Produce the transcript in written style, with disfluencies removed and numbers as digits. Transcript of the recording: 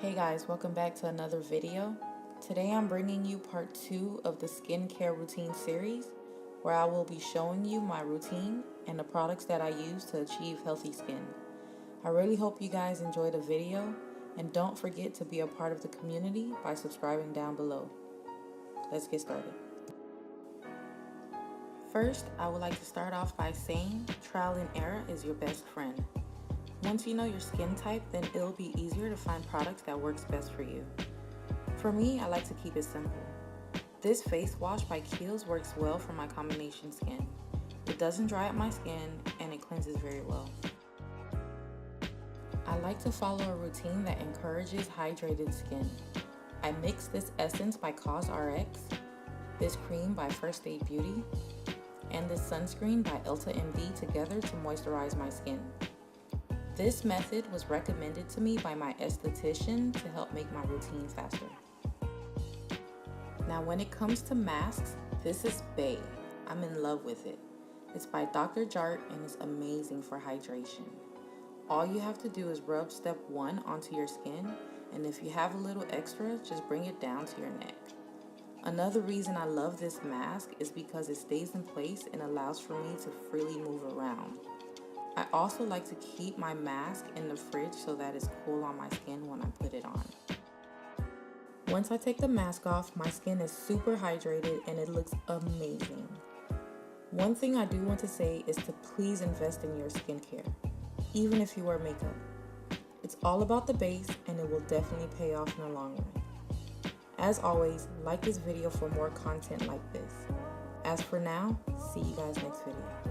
Hey guys, welcome back to another video. Today I'm bringing you part 2 of the skincare routine series, where I will be showing you my routine and the products that I use to achieve healthy skin. I really hope you guys enjoy the video, and don't forget to be a part of the community by subscribing down below. Let's get started. First, I would like to start off by saying trial and error is your best friend. Once you know your skin type, then it'll be easier to find products that works best for you. For me, I like to keep it simple. This face wash by Kiehl's works well for my combination skin. It doesn't dry up my skin and it cleanses very well. I like to follow a routine that encourages hydrated skin. I mix this essence by COSRX, this cream by First Aid Beauty, and this sunscreen by Elta MD together to moisturize my skin. This method was recommended to me by my esthetician to help make my routine faster. Now when it comes to masks, this is Bae. I'm in love with it. It's by Dr. Jart and is amazing for hydration. All you have to do is rub step 1 onto your skin, and if you have a little extra, just bring it down to your neck. Another reason I love this mask is because it stays in place and allows for me to freely move around. I also like to keep my mask in the fridge so that it's cool on my skin when I put it on. Once I take the mask off, my skin is super hydrated and it looks amazing. One thing I do want to say is to please invest in your skincare, even if you wear makeup. It's all about the base and it will definitely pay off in the long run. As always, like this video for more content like this. As for now, see you guys next video.